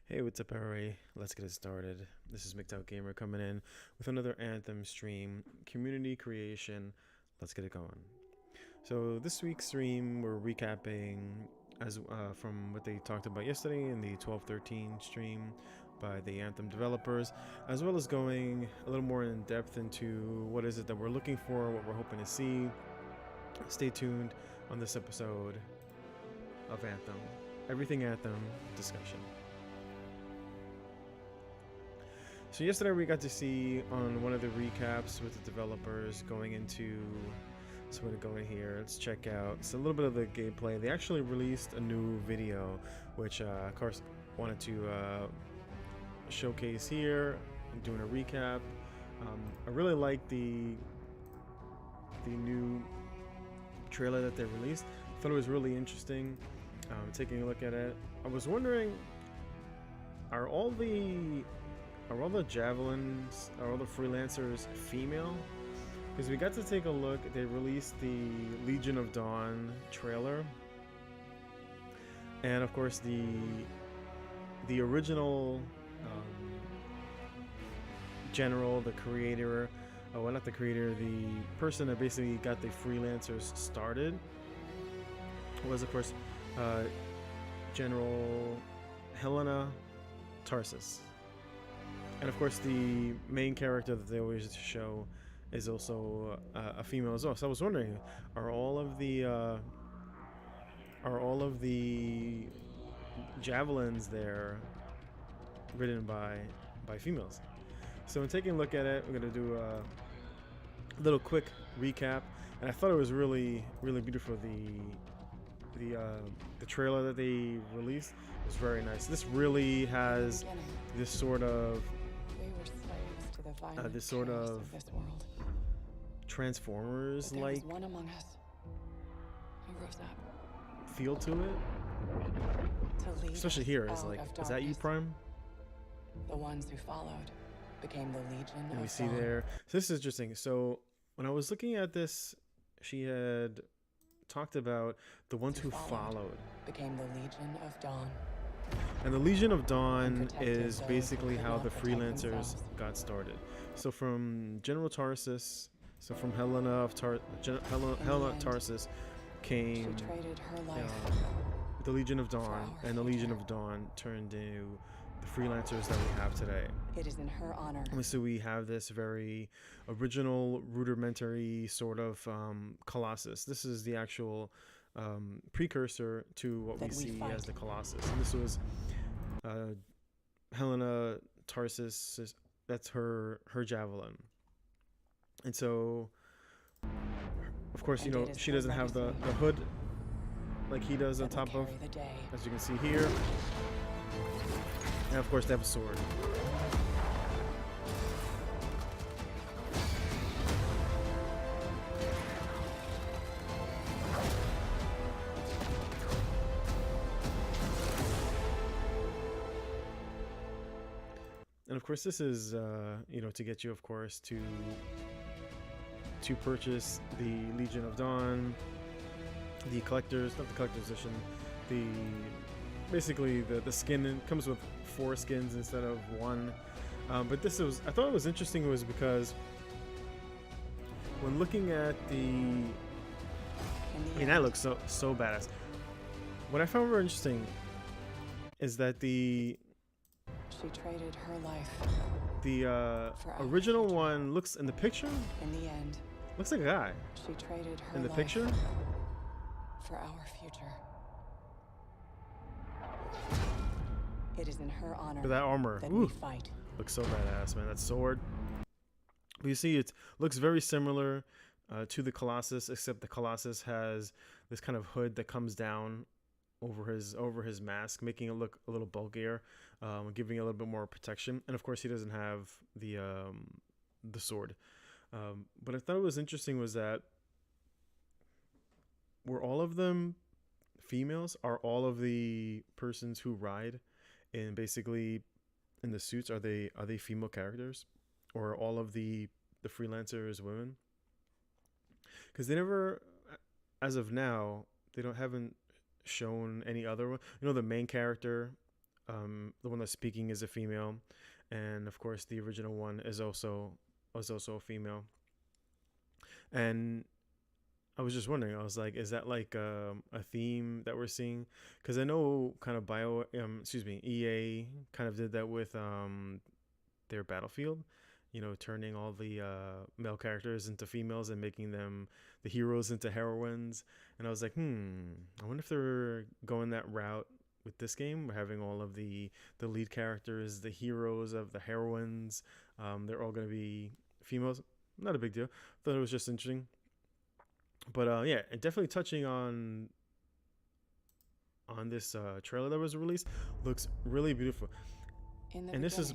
Hey, what's up, everybody? Let's get it started. This is McDowell Gamer coming in with another Anthem stream, community creation. Let's get it going. So this week's stream, we're recapping as from what they talked about yesterday in the 12-13 stream by the Anthem developers, as well as going a little more in depth into what is it that we're looking for, what we're hoping to see. Stay tuned on this episode of Anthem. Everything Anthem discussion. So yesterday we got to see on one of the recaps with the developers going into, so we're gonna go in here, let's check out, it's a little bit of the gameplay. They actually released a new video, which of course wanted to showcase here, doing a recap. I really like the new trailer that they released. I thought it was really interesting. Taking a look at it, I was wondering, are all the javelins, are all the freelancers female? Because we got to take a look. They released the Legion of Dawn trailer, and of course the original general, the creator, well, not the creator, the person that basically got the freelancers started was, of course, General Helena Tarsis. And of course, the main character that they always show is also a female as well. So I was wondering, are all of the javelins there ridden by females? So in taking a look at it, we're gonna do a little quick recap, and I thought it was really beautiful. The trailer that they released was very nice. This really has this sort of this sort of Transformers like one among us who rose up feel to it, to lead especially here. Is like, is that you, Prime? The ones who followed became the Legion And we of see Dawn. there. So this is interesting. So when I was looking at this, she had talked about the ones who followed became the Legion of Dawn. And the Legion of Dawn protected is those who basically could how not the protect freelancers themselves. got started. So from General Tarsis, so from Helena of Helena end, Tarsis She came traded her life. the Legion of Dawn, our and the Legion future. of Dawn turned into the freelancers that we have today. It is in her honor. And so we have this very original, rudimentary sort of Colossus. This is the actual precursor to what we That we see fight. as the Colossus. And this was Helena Tarsis. That's her javelin. And so, of course, you And know, it is she her doesn't have the legacy hood like he does on that will top of, carry the day. as you can see here. And of course, they have a sword. And of course, this is you know, to get you, of course, to purchase the Legion of Dawn, the collectors, not the collector's edition, the basically the skin comes with 4 skins instead of 1. But this was, I thought it was interesting, was because when looking at the, In the I mean, end, that looks so badass. What I found very interesting is that the she traded her life. For our original future. one looks, in the picture, In the end, looks like a guy she traded her in the life picture. for our future. It is in her honor But that armor, that ooh, we fight. looks so badass, man. That sword. But you see, it looks very similar to the Colossus, except the Colossus has this kind of hood that comes down over his mask, making it look a little bulkier, giving it a little bit more protection. And of course, he doesn't have the sword. But I thought it was interesting was that, were all of them females? Are all of the persons who ride in basically in the suits, are they female characters, or are all of the freelancers women? Because they never, as of now, they haven't shown any other one. You know, the main character the one that's speaking is a female, and of course the original one is also a female. And I was just wondering, I was like, is that like a theme that we're seeing? Because I know kind of EA kind of did that with their Battlefield, turning all the male characters into females and making them the heroes into heroines. And I was like, I wonder if they're going that route with this game. We're having all of the lead characters, the heroes of the heroines. They're all going to be females. Not a big deal. Thought it was just interesting. But yeah, and definitely touching on this trailer that was released, looks really beautiful. And this is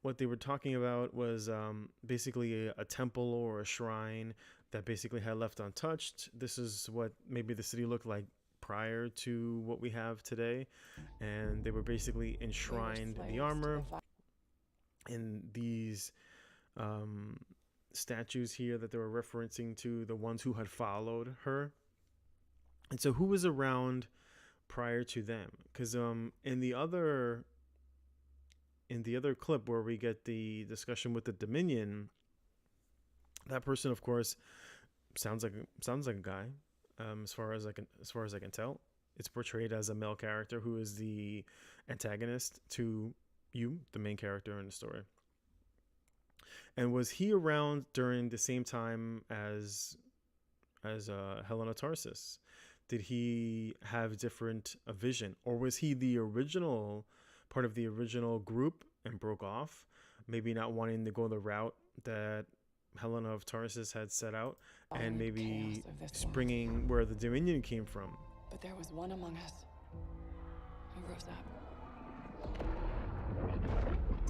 what they were talking about, was basically a temple or a shrine that basically had left untouched. This is what maybe the city looked like prior to what we have today, and they were basically enshrined in the armor in these statues here that they were referencing to the ones who had followed her. And so who was around prior to them? Because in the other clip where we get the discussion with the Dominion, that person of course sounds like a guy. As far as I can tell, it's portrayed as a male character who is the antagonist to you, the main character in the story. And was he around during the same time as Helena Tarsis? Did he have different a vision, or was he the original part of the original group and broke off, maybe not wanting to go the route that Helena of Tarsis had set out, and maybe springing where the Dominion came from? But there was one among us who rose up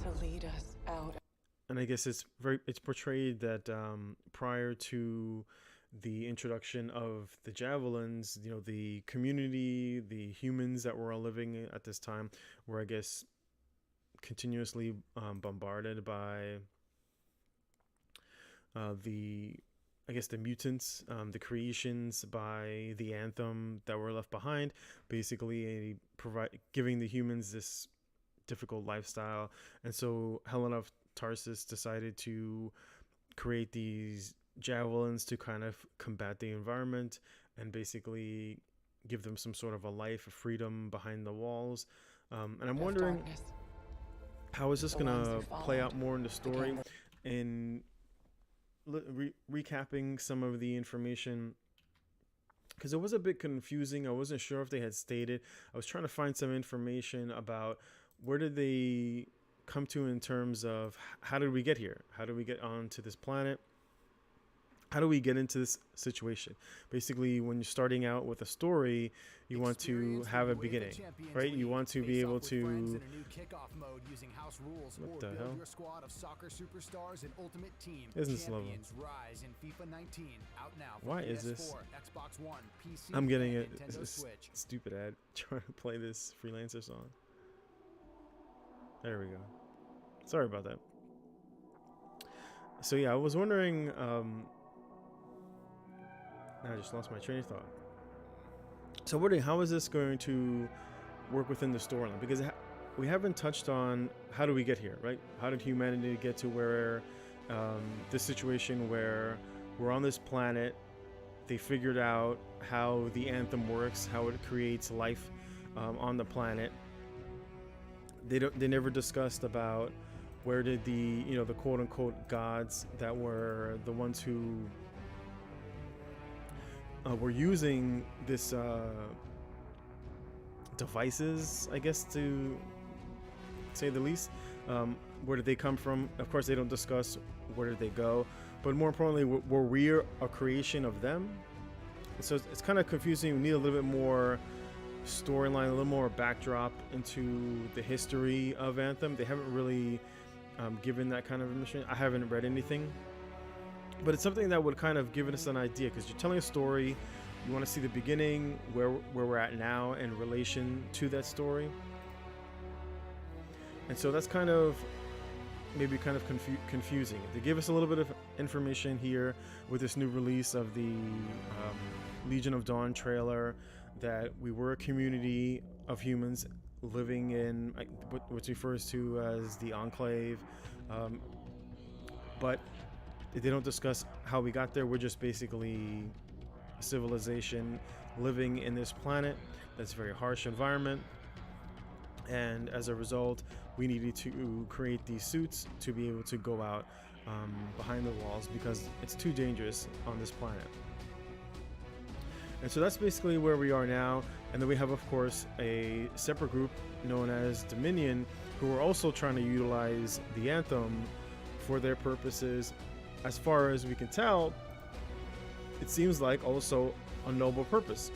to lead us out. And I guess it's portrayed that prior to the introduction of the javelins, the community, the humans that were all living at this time were, I guess, continuously bombarded by the mutants, the creations by the Anthem that were left behind, basically giving the humans this difficult lifestyle. And so Helena of Tarsis decided to create these javelins to kind of combat the environment and basically give them some sort of a life of freedom behind the walls. And I'm wondering, how is this gonna play out more in the story? And recapping some of the information, because it was a bit confusing. I wasn't sure if they had stated. I was trying to find some information about where did they come to in terms of how did we get here? How did we get onto this planet? How do we get into this situation? Basically, when you're starting out with a story, you want to have a beginning, right? You want to be able to... What the hell? Isn't this level? Why is this? I'm getting a stupid ad trying to play this Freelancer song. There we go. Sorry about that. So yeah, I was wondering... I just lost my train of thought. So wondering, how is this going to work within the storyline? Because we haven't touched on how do we get here, right? How did humanity get to where this situation where we're on this planet? They figured out how the Anthem works, how it creates life on the planet. They never discussed about where did the quote unquote gods that were the ones who were using this devices, I guess, to say the least. Where did they come from? Of course, they don't discuss where did they go, but more importantly, were we a creation of them? So it's kind of confusing. We need a little bit more storyline, a little more backdrop into the history of Anthem. They haven't really given that kind of information. I haven't read anything, but it's something that would kind of give us an idea, because you're telling a story. You want to see the beginning, where we're at now in relation to that story. And so that's kind of maybe kind of confusing. They give us a little bit of information here with this new release of the Legion of Dawn trailer, that we were a community of humans living in what's refers to as the Enclave, but they don't discuss how we got there. We're just basically a civilization living in this planet that's a very harsh environment, and as a result we needed to create these suits to be able to go out behind the walls because it's too dangerous on this planet. And so that's basically where we are now. And then we have, of course, a separate group known as Dominion, who are also trying to utilize the Anthem for their purposes. As far as we can tell, it seems like also a noble purpose.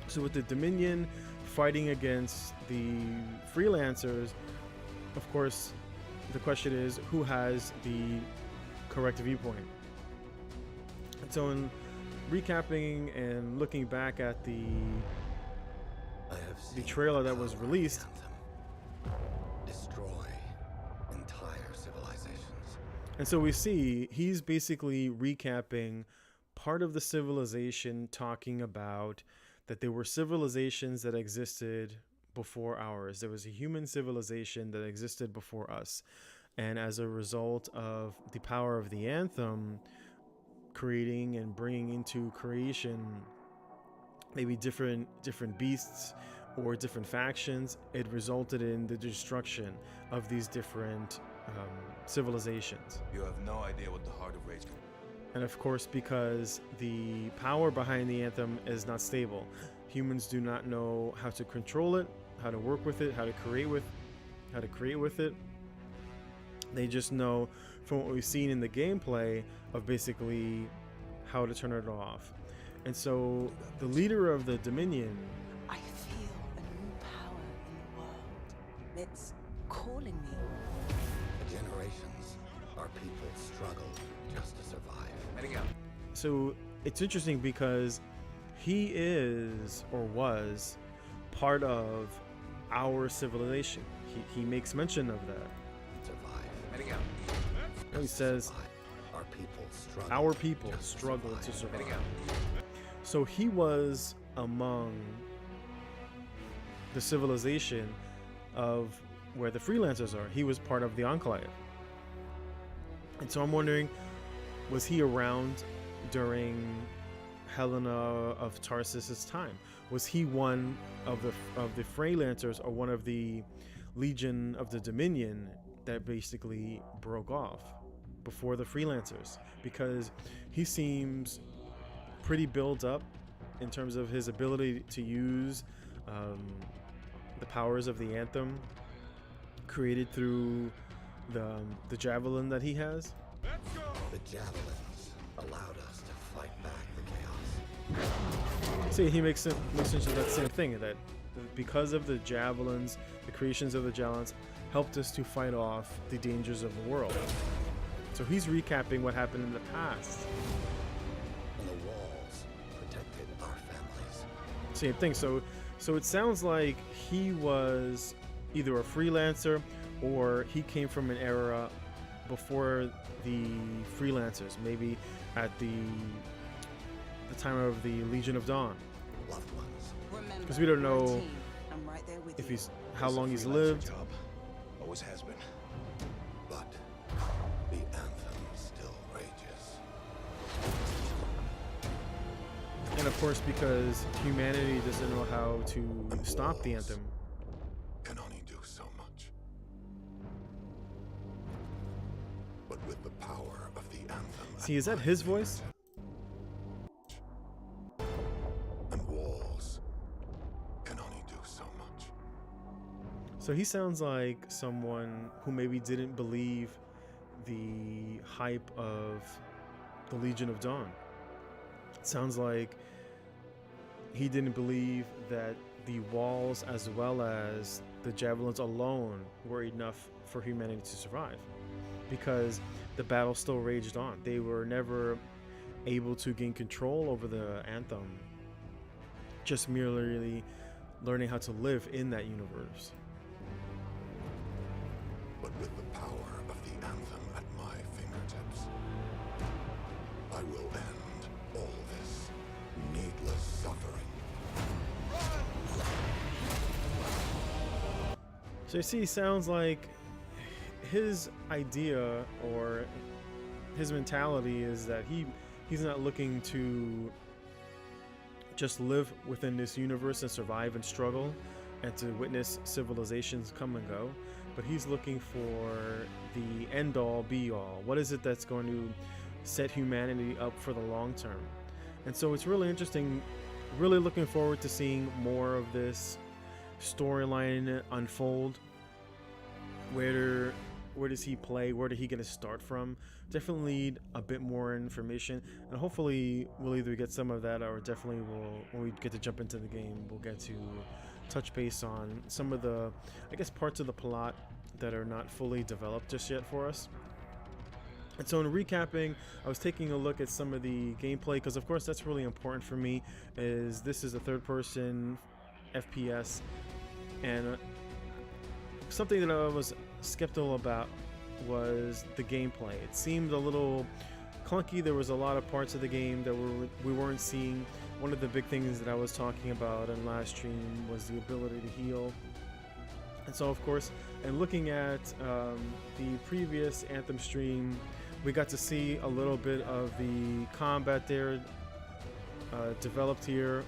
So with the Dominion fighting against the freelancers, of course, the question is who has the correct viewpoint. And so in recapping and looking back at the trailer that was released, destroy entire civilizations. And so we see he's basically recapping part of the civilization, talking about that there were civilizations that existed before ours. There was a human civilization that existed before us. And as a result of the power of the Anthem, creating and bringing into creation maybe different beasts or different factions, it resulted in the destruction of these different civilizations. You have no idea what the heart of rage can. And of course, because the power behind the Anthem is not stable, humans do not know how to control it, how to work with it, how to create with it. They just know from what we've seen in the gameplay of basically how to turn it off. And so the leader of the Dominion, I feel a new power in the world. It's calling me. For generations, our people struggled just to survive. Heading out. so it's interesting because he is or was part of our civilization. He makes mention of that. Survive. Heading out. He says Our people struggled. struggled to survive. Heading out. So he was among the civilization of where the freelancers are. He was part of the Enclave. And so I'm wondering, was he around during Helena of Tarsus's time? Was he one of the freelancers or one of the Legion of the Dominion that basically broke off before the freelancers? Because he seems pretty built up in terms of his ability to use the powers of the Anthem created through the javelin that he has. The javelins allowed us to fight back the chaos. See, he makes mention of that same thing, that because of the javelins, the creations of the javelins helped us to fight off the dangers of the world. So he's recapping what happened in the past. And the walls protected our families. Same thing. So it sounds like he was either a freelancer or he came from an era before the freelancers, maybe at the time of the Legion of Dawn, Loved ones. because we don't know I'm right there with if you. he's how It's a long he's freelancer lived. job. Always has been. But the anthem still rages. And of course, because humanity doesn't know how to stop the Anthem. Can only do so much. But with the power of the anthem. See, is that his voice? And walls can only do so much. So he sounds like someone who maybe didn't believe the hype of the Legion of Dawn. It sounds like he didn't believe that the walls as well as the javelins alone were enough for humanity to survive, because the battle still raged on. They were never able to gain control over the Anthem, just merely learning how to live in that universe. But with the power of the anthem at my fingertips, I will end all this needless suffering. So you see, sounds like his idea or his mentality is that he's not looking to just live within this universe and survive and struggle and to witness civilizations come and go, but he's looking for the end all be all. What is it that's going to set humanity up for the long term? And so it's really interesting, really looking forward to seeing more of this storyline unfold. Where does he play? Where did he get to start from? Definitely need a bit more information, and hopefully we'll either get some of that, or definitely will, when we get to jump into the game, we'll get to touch base on some of the, I guess, parts of the plot that are not fully developed just yet for us. And so in recapping, I was taking a look at some of the gameplay, because of course that's really important for me, is this is a third-person FPS, and something that I was skeptical about was the gameplay. It seemed a little clunky. There was a lot of parts of the game that we weren't seeing. One of the big things that I was talking about in last stream was the ability to heal. And so of course, and looking at the previous Anthem stream, we got to see a little bit of the combat there, developed here,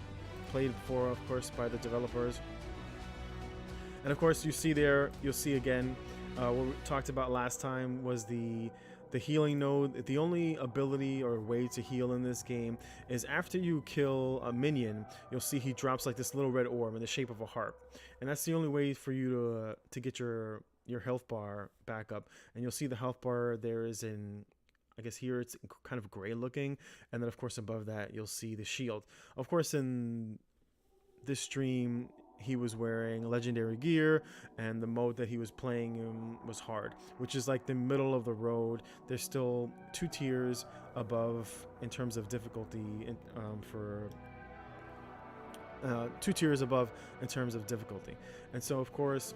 played for, of course, by the developers. And of course, you see there, you'll see again, what we talked about last time was the healing node. The only ability or way to heal in this game is after you kill a minion, you'll see he drops like this little red orb in the shape of a heart. And that's the only way for you to get your health bar back up. And you'll see the health bar there is in, I guess here it's kind of gray looking. And then of course above that, you'll see the shield. Of course, in this stream, he was wearing legendary gear, and the mode that he was playing in was hard, which is like the middle of the road. There's still 2 tiers above in terms of difficulty, 2 tiers above in terms of difficulty. And so of course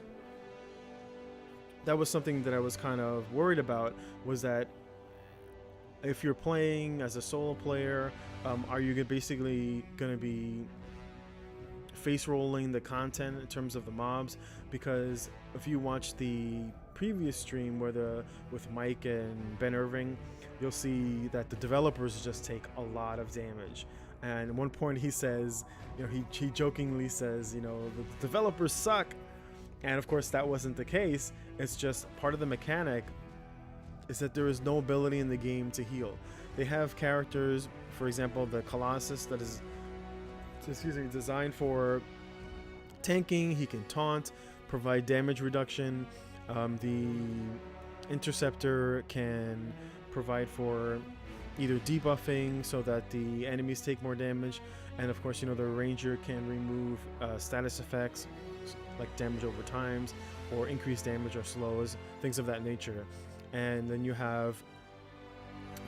that was something that I was kind of worried about, was that if you're playing as a solo player, are you basically going to be face rolling the content in terms of the mobs? Because if you watch the previous stream with Mike and Ben Irving, you'll see that the developers just take a lot of damage. And at one point he says, he jokingly says, the developers suck. And of course that wasn't the case. It's just part of the mechanic is that there is no ability in the game to heal. They have characters, for example, the Colossus, that is designed for tanking. He can taunt, provide damage reduction. The Interceptor can provide for either debuffing so that the enemies take more damage, and of course, the Ranger can remove status effects like damage over times or increase damage or slows, things of that nature. And then you have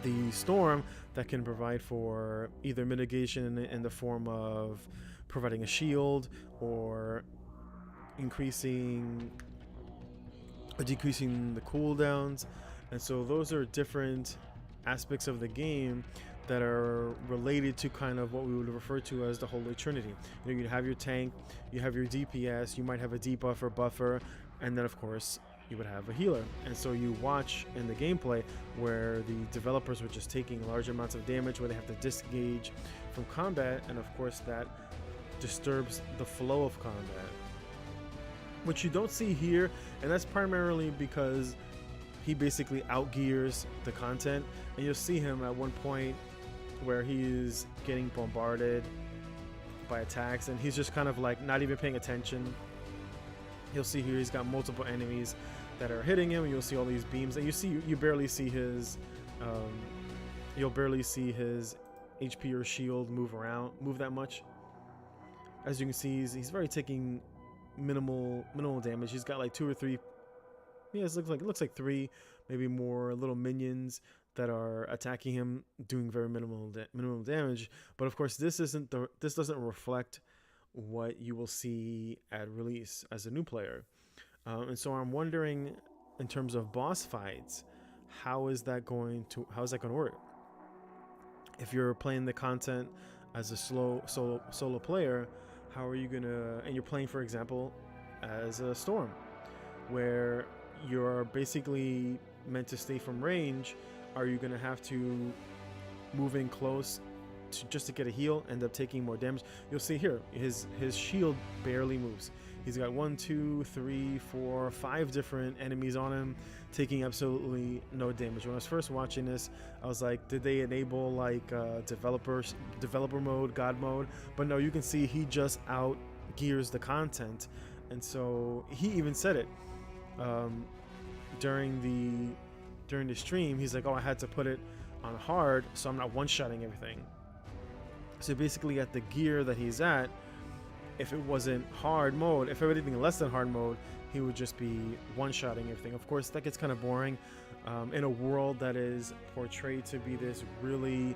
the Storm that can provide for either mitigation in the form of providing a shield or increasing or decreasing the cooldowns. And so those are different aspects of the game that are related to kind of what we would refer to as the Holy Trinity. You have your tank, you have your DPS, you might have a debuffer, buffer, and then of course you would have a healer. And so you watch in the gameplay where the developers were just taking large amounts of damage, where they have to disengage from combat, and of course that disturbs the flow of combat, which you don't see here. And that's primarily because he basically outgears the content, and you'll see him at one point where he's getting bombarded by attacks and he's just kind of like not even paying attention. You'll see here he's got multiple enemies that are hitting him, and you'll see all these beams, and you barely see his you'll barely see his HP or shield move that much. As you can see, he's very taking minimal damage. He's got like 2 or 3, it looks like 3, maybe more little minions that are attacking him, doing very minimal damage. But of course, this doesn't reflect what you will see at release as a new player. And so I'm wondering, in terms of boss fights, how is that going to work? If you're playing the content as a solo player, how are you gonna, and you're playing, for example, as a Storm, where you're basically meant to stay from range. Are you going to have to move in close to just to get a heal, end up taking more damage? You'll see here his shield barely moves. He's got 1, 2, 3, 4, 5 different enemies on him, taking absolutely no damage. When I was first watching this, I was like, did they enable like developer mode, God mode? But no, you can see he just out gears the content. And so he even said it during the stream. He's like, oh, I had to put it on hard so I'm not one-shotting everything. So basically at the gear that he's at, if it wasn't hard mode, if everything less than hard mode, he would just be one-shotting everything. Of course, that gets kind of boring in a world that is portrayed to be this really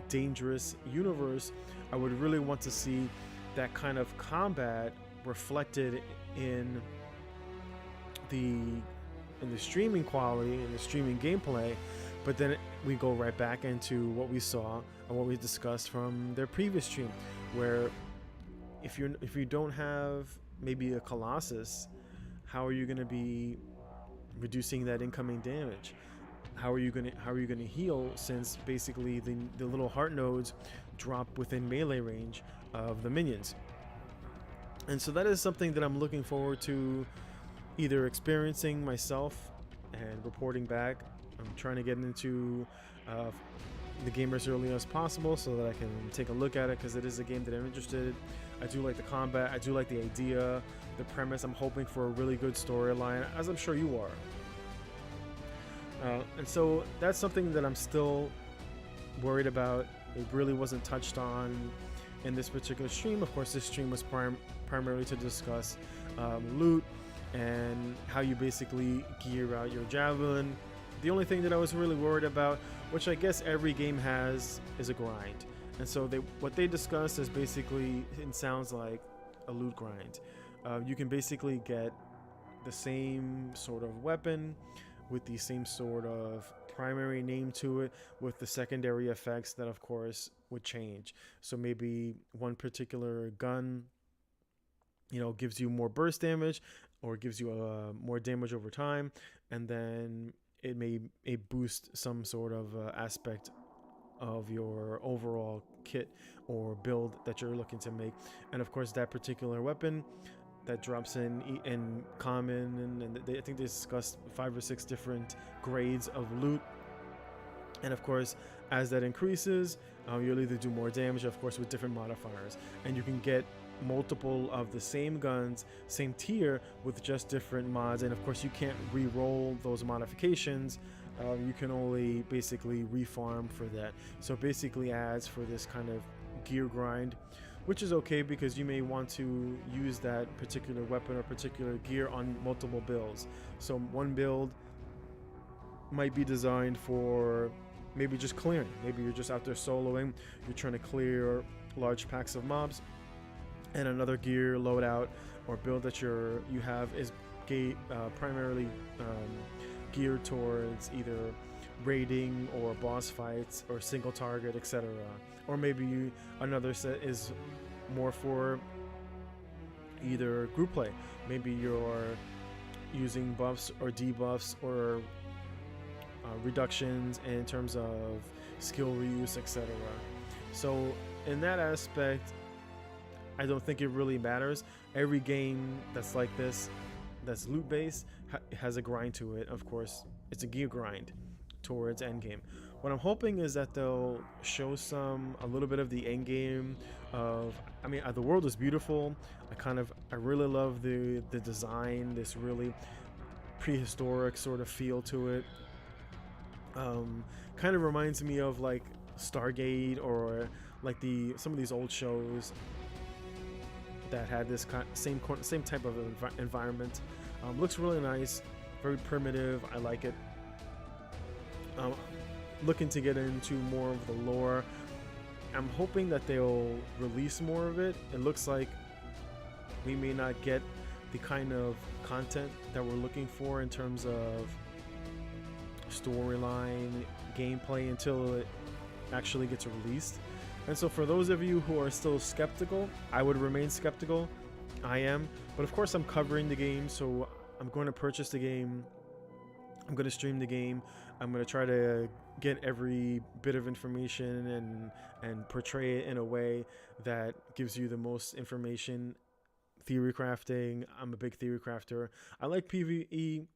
dangerous universe. I would really want to see that kind of combat reflected in the streaming quality, in the streaming gameplay. But then we go right back into what we saw and what we discussed from their previous stream, where if you don't have maybe a Colossus, how are you going to be reducing that incoming damage? How are you going to heal, since basically the little heart nodes drop within melee range of the minions? And so that is something that I'm looking forward to either experiencing myself and reporting back. I'm trying to get into the game as early as possible so that I can take a look at it, because it is a game that I'm interested in. I do like the combat, I do like the idea, the premise. I'm hoping for a really good storyline, as I'm sure you are. And so that's something that I'm still worried about. It really wasn't touched on in this particular stream. Of course, this stream was primarily to discuss loot and how you basically gear out your javelin. The only thing that I was really worried about, which I guess every game has, is a grind. And so what they discussed is basically, it sounds like a loot grind. You can basically get the same sort of weapon with the same sort of primary name to it, with the secondary effects that of course would change. So maybe one particular gun, gives you more burst damage, or gives you more damage over time, and then it may boost some sort of aspect of your overall kit or build that you're looking to make. And of course, that particular weapon that drops in common, and I think they discussed 5 or 6 different grades of loot. And of course, as that increases, you'll either do more damage, of course, with different modifiers, and you can get multiple of the same guns, same tier, with just different mods. And of course, you can't re-roll those modifications. You can only basically refarm for that. So basically adds for this kind of gear grind, which is okay, because you may want to use that particular weapon or particular gear on multiple builds. So one build might be designed for maybe just clearing. Maybe you're just out there soloing, you're trying to clear large packs of mobs, and another gear loadout or build that you have is primarily geared towards either raiding or boss fights or single target, etc. Or maybe another set is more for either group play. Maybe you're using buffs or debuffs or reductions in terms of skill reuse, etc. So in that aspect, I don't think it really matters. Every game that's like this, that's loot based, has a grind to it. Of course, it's a gear grind towards endgame. What I'm hoping is that they'll show a little bit of the end game of, the world is beautiful. I really love the design, this really prehistoric sort of feel to it. Kind of reminds me of like Stargate, or like some of these old shows that had this same type of environment. Looks really nice, very primitive. I like it. Looking to get into more of the lore. I'm hoping that they'll release more of it. It looks like we may not get the kind of content that we're looking for in terms of storyline, gameplay, until it actually gets released. And so for those of you who are still skeptical, I would remain skeptical. I am, but of course I'm covering the game, so I'm going to purchase the game. I'm going to stream the game. I'm going to try to get every bit of information and portray it in a way that gives you the most information. Theory crafting. I'm a big theory crafter. I like PvE.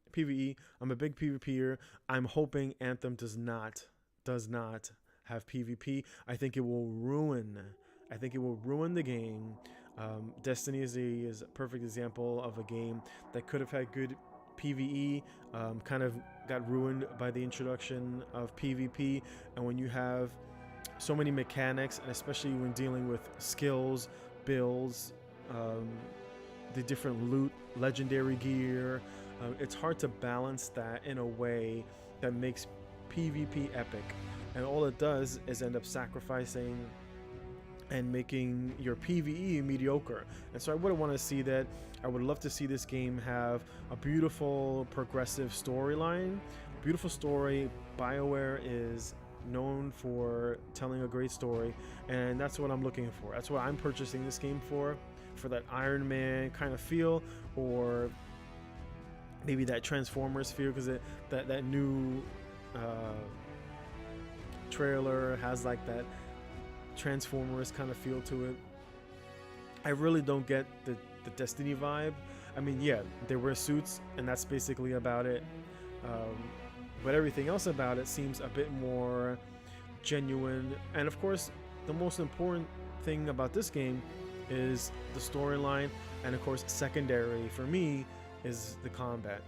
I'm a big PvPer. I'm hoping Anthem does not have PvP. I think it will ruin the game. Destiny is a perfect example of a game that could have had good PvE, kind of got ruined by the introduction of PvP. And when you have so many mechanics, and especially when dealing with skills, builds, the different loot, legendary gear, it's hard to balance that in a way that makes PvP epic. And all it does is end up sacrificing and making your PvE mediocre. And so I wouldn't want to see that. I would love to see this game have a beautiful progressive storyline. Beautiful story. BioWare is known for telling a great story, and that's what I'm looking for. That's what I'm purchasing this game for that Iron Man kind of feel, or maybe that Transformers feel, because that new trailer has like that Transformers kind of feel to it. I really don't get the Destiny vibe. I mean, yeah, they wear suits and that's basically about it, but everything else about it seems a bit more genuine. And of course, the most important thing about this game is the storyline, and of course secondary for me is the combat.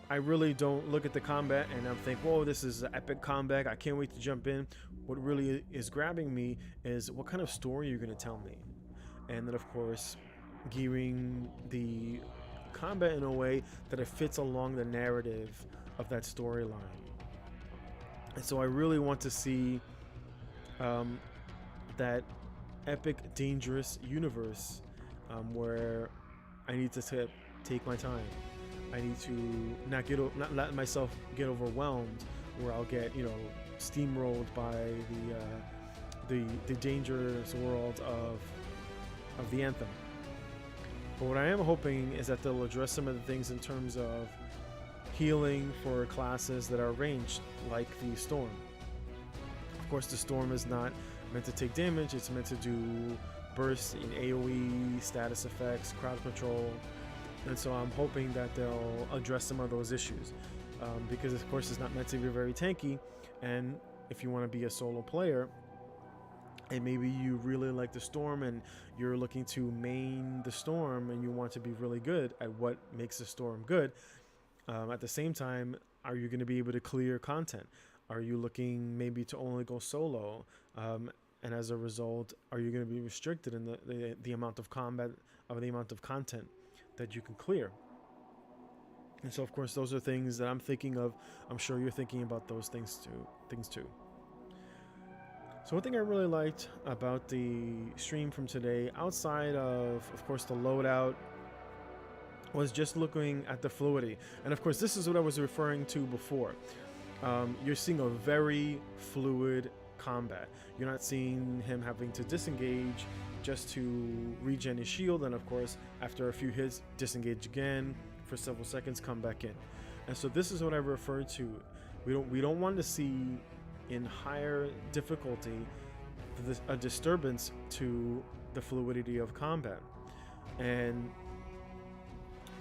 I really don't look at the combat and I'm think, whoa, this is an epic combat, I can't wait to jump in. What really is grabbing me is what kind of story you're going to tell me, and then of course gearing the combat in a way that it fits along the narrative of that storyline. And so I really want to see that epic, dangerous universe where I need to take my time. I need to not let myself get overwhelmed, where I'll get steamrolled by the dangerous world of the Anthem. But what I am hoping is that they'll address some of the things in terms of healing for classes that are ranged, like the Storm. Of course, the Storm is not meant to take damage. It's meant to do bursts in AoE, status effects, crowd control. And so I'm hoping that they'll address some of those issues, because of course it's not meant to be very tanky. And if you want to be a solo player, and maybe you really like the Storm and you're looking to main the Storm and you want to be really good at what makes the Storm good, at the same time, are you going to be able to clear content? Are you looking maybe to only go solo? And as a result, are you going to be restricted in the amount of combat, or the amount of content that you can clear? And so of course those are things that I'm thinking of. I'm sure you're thinking about those things too. So one thing I really liked about the stream from today, outside of course the loadout, was just looking at the fluidity. And of course this is what I was referring to before. You're seeing a very fluid combat. You're not seeing him having to disengage just to regen his shield, and of course after a few hits disengage again for several seconds, come back in. And so this is what I refer to. We don't want to see in higher difficulty a disturbance to the fluidity of combat. And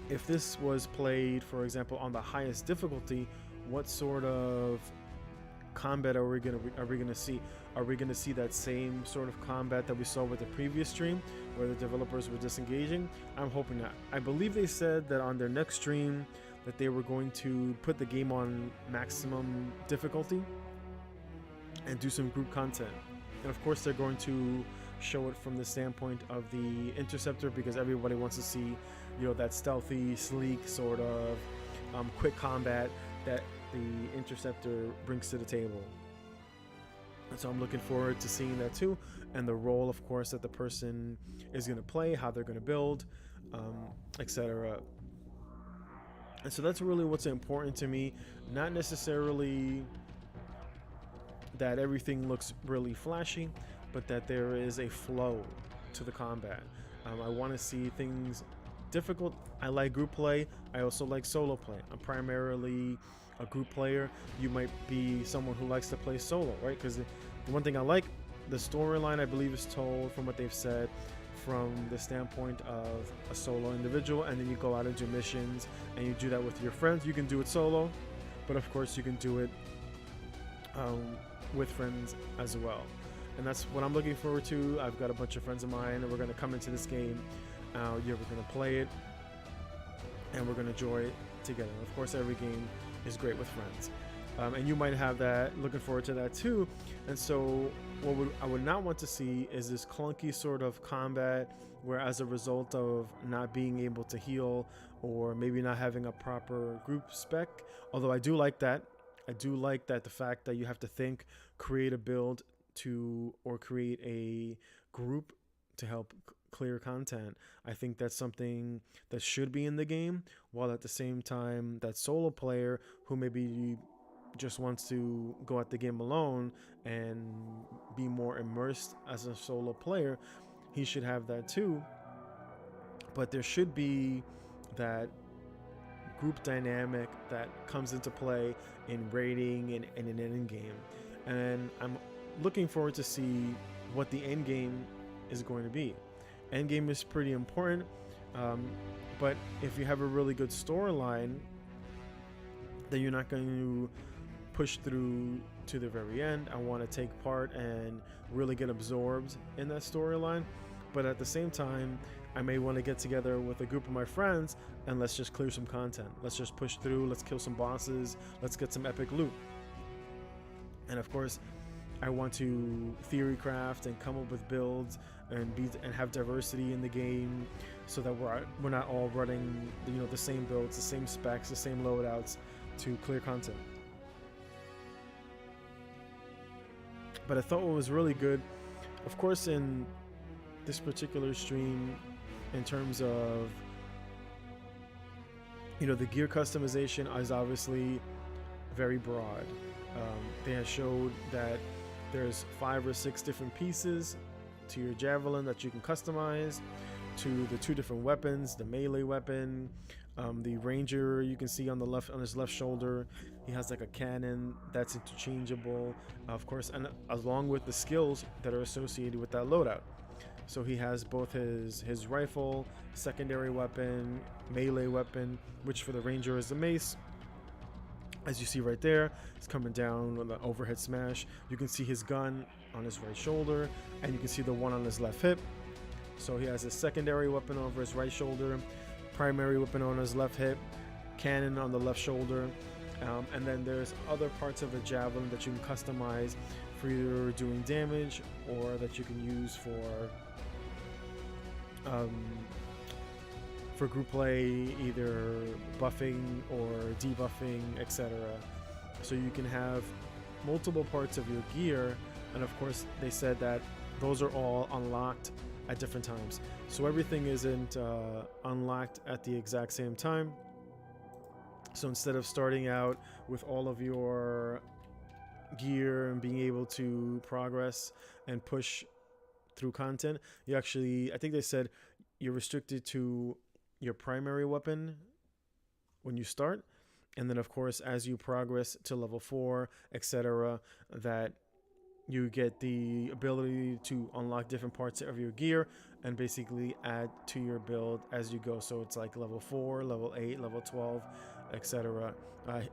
if this was played, for example, on the highest difficulty, what sort of combat are we gonna see? Are we gonna see that same sort of combat that we saw with the previous stream, where the developers were disengaging? I'm hoping not. I believe they said that on their next stream that they were going to put the game on maximum difficulty and do some group content. And of course they're going to show it from the standpoint of the Interceptor, because everybody wants to see, that stealthy, sleek sort of quick combat that the Interceptor brings to the table. And so I'm looking forward to seeing that too, and the role, of course, that the person is going to play, how they're going to build, etc. And so that's really what's important to me, not necessarily that everything looks really flashy, but that there is a flow to the combat. I want to see things difficult. I like group play. I also like solo play. I'm primarily a group player. You might be someone who likes to play solo, right? Because the one thing I like, the storyline I believe is told, from what they've said, from the standpoint of a solo individual, and then you go out and do missions, and you do that with your friends. You can do it solo, but of course you can do it with friends as well. And that's what I'm looking forward to. I've got a bunch of friends of mine, and we're going to come into this game. We're going to play it, and we're going to enjoy it together. Of course, every game is great with friends. And you might have that, looking forward to that too. And so what I would not want to see is this clunky sort of combat where, as a result of not being able to heal, or maybe not having a proper group spec, although I do like that. I do like that, the fact that you have to think, create a build to, or create a group to help clear content. I think that's something that should be in the game, while at the same time that solo player who maybe just wants to go at the game alone and be more immersed as a solo player, he should have that too. But there should be that group dynamic that comes into play in raiding and in an end game. And I'm looking forward to see what the end game is going to be. End game is pretty important, but if you have a really good storyline, then you're not going to push through to the very end. I want to take part and really get absorbed in that storyline, but at the same time, I may want to get together with a group of my friends and let's just clear some content. Let's just push through. Let's kill some bosses. Let's get some epic loot. And of course, I want to theory craft and come up with builds and have diversity in the game, so that we're not all running the same builds, the same specs, the same loadouts to clear content. But I thought what was really good, of course, in this particular stream, in terms of the gear customization is obviously very broad. They have showed that there's 5 or 6 different pieces to your javelin that you can customize, to the 2 different weapons, the melee weapon, the ranger you can see on his left shoulder. He has like a cannon that's interchangeable, of course, and along with the skills that are associated with that loadout. So he has both his rifle, secondary weapon, melee weapon, which for the ranger is the mace. As you see right there, it's coming down with an overhead smash. You can see his gun on his right shoulder, and you can see the one on his left hip. So he has a secondary weapon over his right shoulder, primary weapon on his left hip, cannon on the left shoulder, and then there's other parts of the javelin that you can customize for either doing damage or that you can use for group play, either buffing or debuffing, etc. So you can have multiple parts of your gear, and of course they said that those are all unlocked at different times. So everything isn't unlocked at the exact same time. So instead of starting out with all of your gear and being able to progress and push through content, you actually, I think they said you're restricted to your primary weapon when you start, and then of course as you progress to level 4, etc., that you get the ability to unlock different parts of your gear and basically add to your build as you go. So it's like level 4, level 8, level 12, etc.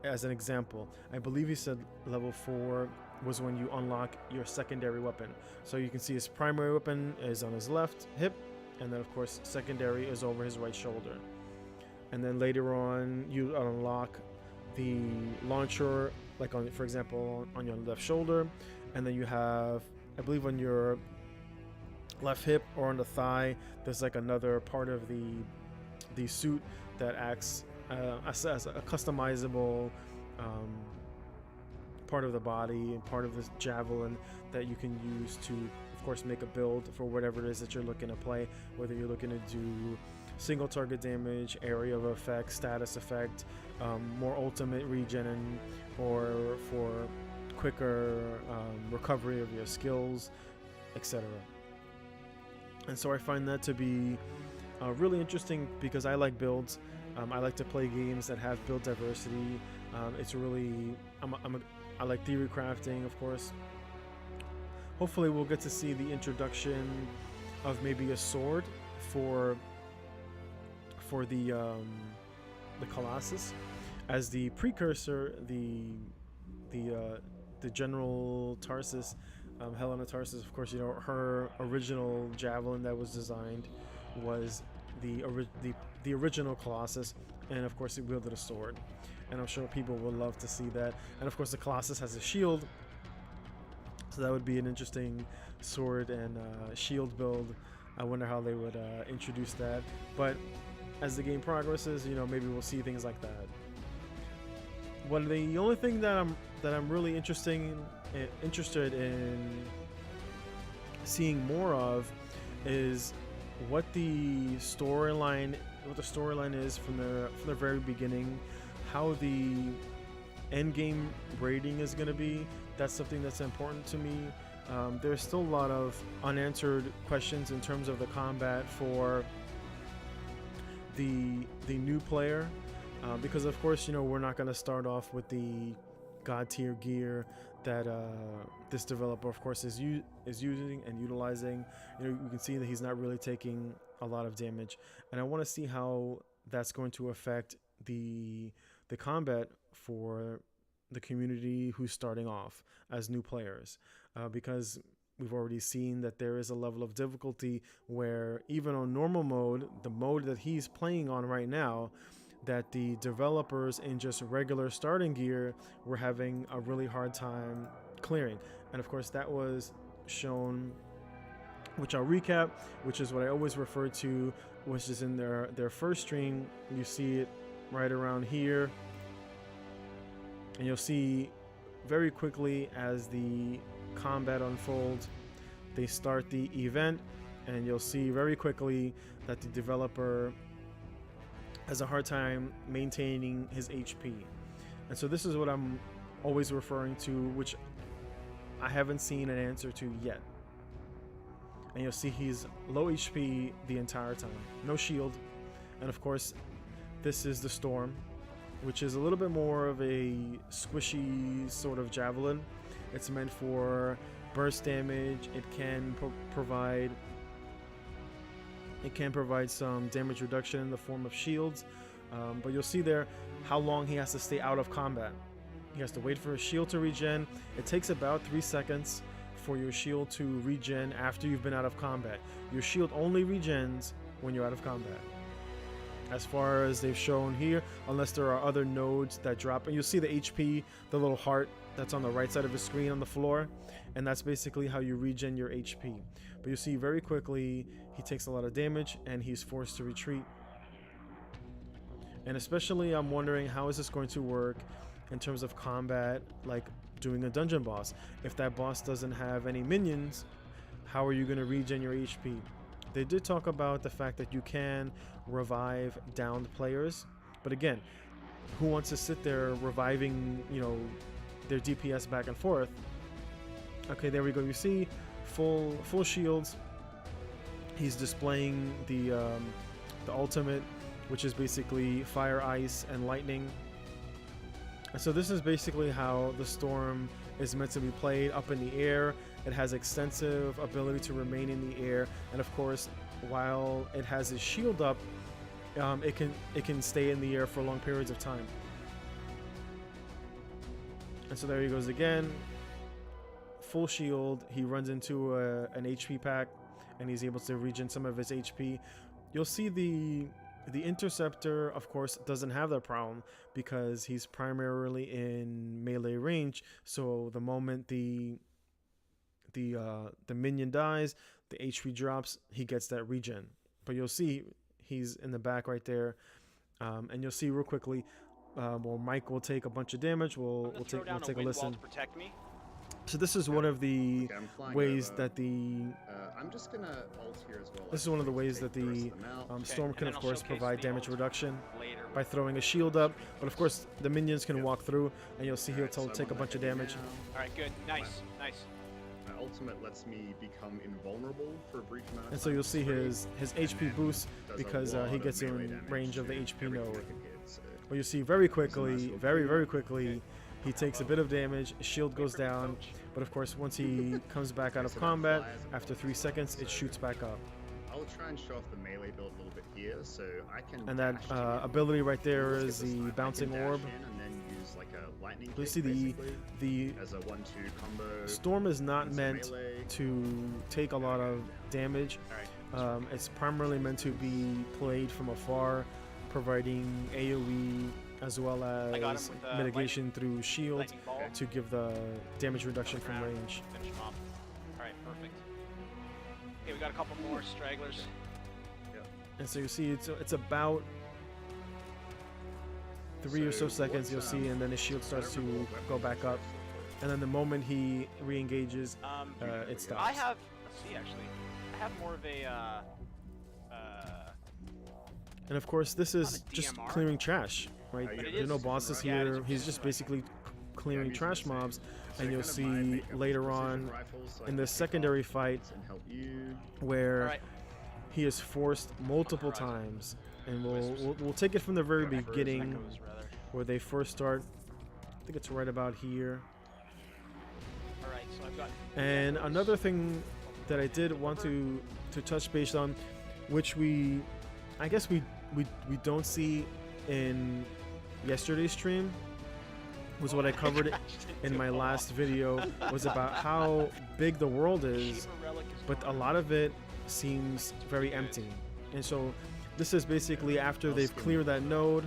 As an example, I believe he said level 4 was when you unlock your secondary weapon. So you can see his primary weapon is on his left hip, and then of course secondary is over his right shoulder. And then later on you unlock the launcher, like on, for example, on your left shoulder, and then you have, I believe on your left hip or on the thigh, there's like another part of the suit that acts as a customizable part of the body and part of this javelin that you can use to, of course, make a build for whatever it is that you're looking to play, whether you're looking to do single target damage, area of effect, status effect, more ultimate regen, or for quicker recovery of your skills, etc. And so I find that to be Really interesting because I like builds. I like to play games that have build diversity. It's really I like theory crafting, of course. Hopefully, we'll get to see the introduction of maybe a sword for the Colossus as the precursor. The General Tarsus, Helena Tarsus. Of course, you know her original javelin that was designed was the original Colossus, and of course, it wielded a sword. And I'm sure people would love to see that. And of course, the Colossus has a shield, so that would be an interesting sword and shield build. I wonder how they would introduce that. But as the game progresses, you know, maybe we'll see things like that. Well, the only thing that I'm really interested in seeing more of is what the storyline is from the very beginning, how the end game rating is going to be. That's something that's important to me. There's still a lot of unanswered questions in terms of the combat for the new player, because of course, you know, we're not going to start off with the god tier gear that this developer, of course, is using and utilizing. You know, you can see that he's not really taking a lot of damage, and I want to see how that's going to affect the combat for the community who's starting off as new players, because we've already seen that there is a level of difficulty where even on normal mode, the mode that he's playing on right now, that the developers in just regular starting gear were having a really hard time clearing. And of course, that was shown, which I'll recap, which is what I always refer to, which is in their first stream. You see it right around here, and you'll see very quickly as the combat unfolds, they start the event, and you'll see very quickly that the developer has a hard time maintaining his HP. And so this is what I'm always referring to, which I haven't seen an answer to yet. And you'll see he's low HP the entire time, no shield. And of course, this is the Storm, which is a little bit more of a squishy sort of javelin. It's meant for burst damage. It can provide some damage reduction in the form of shields, but you'll see there how long he has to stay out of combat. He has to wait for his shield to regen. It takes about 3 seconds for your shield to regen after you've been out of combat. Your shield only regens when you're out of combat, as far as they've shown here, unless there are other nodes that drop. And you'll see the HP, the little heart that's on the right side of the screen on the floor, and that's basically how you regen your HP. But you see very quickly he takes a lot of damage and he's forced to retreat. And especially I'm wondering, how is this going to work in terms of combat, like doing a dungeon boss? If that boss doesn't have any minions, how are you going to regen your HP? They did talk about the fact that you can revive downed players, but again, who wants to sit there reviving, you know, their DPS back and forth? Okay, there we go. You see full shields. He's displaying the ultimate, which is basically fire, ice, and lightning. And so this is basically how the Storm is meant to be played, up in the air. It has extensive ability to remain in the air, and of course, while it has its shield up, it can stay in the air for long periods of time. And so there he goes again, full shield. He runs into an HP pack, and he's able to regen some of his HP. You'll see the Interceptor, of course, doesn't have that problem because he's primarily in melee range. So the moment the minion dies, the HP drops, he gets that regen. But you'll see he's in the back right there, and you'll see real quickly. Well, Mike will take a bunch of damage. We'll take a listen. So this is one of the ways that the I'm just gonna ult here as well. this is one of the ways that the Storm can, of course, provide damage reduction by throwing a shield up. But of course, the minions can walk through, and you'll see he'll take a bunch of damage. All right, good, nice. My ultimate lets me become invulnerable for a brief amount of And so time. you'll see his HP boost Does a because lot he of gets melee in damage range of the to HP everything node. it can hit, so Well, you see very quickly, little very coup. quickly, he takes a bit of damage, his shield goes down, but of course once he comes back out of so that combat, flies after across 3 the seconds, board, it so shoots back up. I'll try and show off the melee build a little bit here, so I can. And that dash to you. ability right there Let's get is this the time. I can bouncing dash orb. in and then use like a lightning You kick, see basically, the as a 1-2 combo. Storm is not into meant melee. to take a lot of damage. It's primarily meant to be played from afar, providing AoE as well I got as him with, mitigation through shield lightning ball. to give the damage reduction from Around, range. Finish him off. Alright, perfect. Okay, we got a couple more stragglers. And so you see it's about 3 or so So seconds you'll what's, see, and then his shield starts to go back up. And then the moment he re-engages, it stops. I have, let's see actually, I have more of a, And of course, this is a just DMR. clearing trash, right? But it There are no is- bosses yeah, it here. is He's just basically clearing Yeah, trash I'm using the mobs, same. and So you'll kind of my see makeup later with on precision rifles, so I in can the pick secondary off fight and help you. where alright, he is forced multiple times, and we'll take it from the very beginning echoes rather. where they first start. I think it's right about here. Alright, so I've got And another thing that I did want to touch base on, which I guess we don't see in yesterday's stream, was what I covered in my last video, was about how big the world is, but a lot of it seems very empty. And so this is basically after they've cleared that node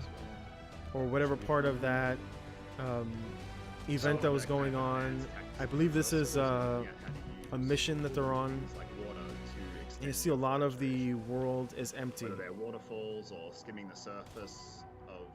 or whatever part of that event that was going on. I believe this is a mission that they're on, and you see a lot of the world is empty. Whether they're waterfalls or skimming the surface of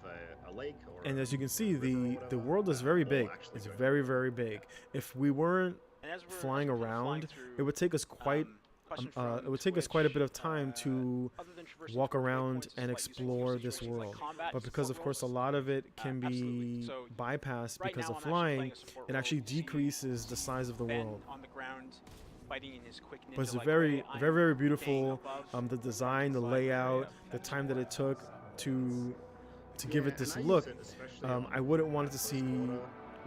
a lake, or And as you can see, river or the whatever, world is that very all big. actually It's go very, very big. If we weren't And as we're flying flying around, through, it would take us quite question it from would take us quite a bit of Twitch, time to other than traversing walk through around waypoints, and like using explore this situations like world. combat But because of support course a roles, lot of it can absolutely. be So bypassed right because now of I'm actually playing flying, a support it role. actually You see decreases the size of the Ben world. on the ground, fighting in his quick But it's ninja-like very, way. I'm very, very staying beautiful. above, The design, the layout, the time that it took to give it this look. I wouldn't want it to see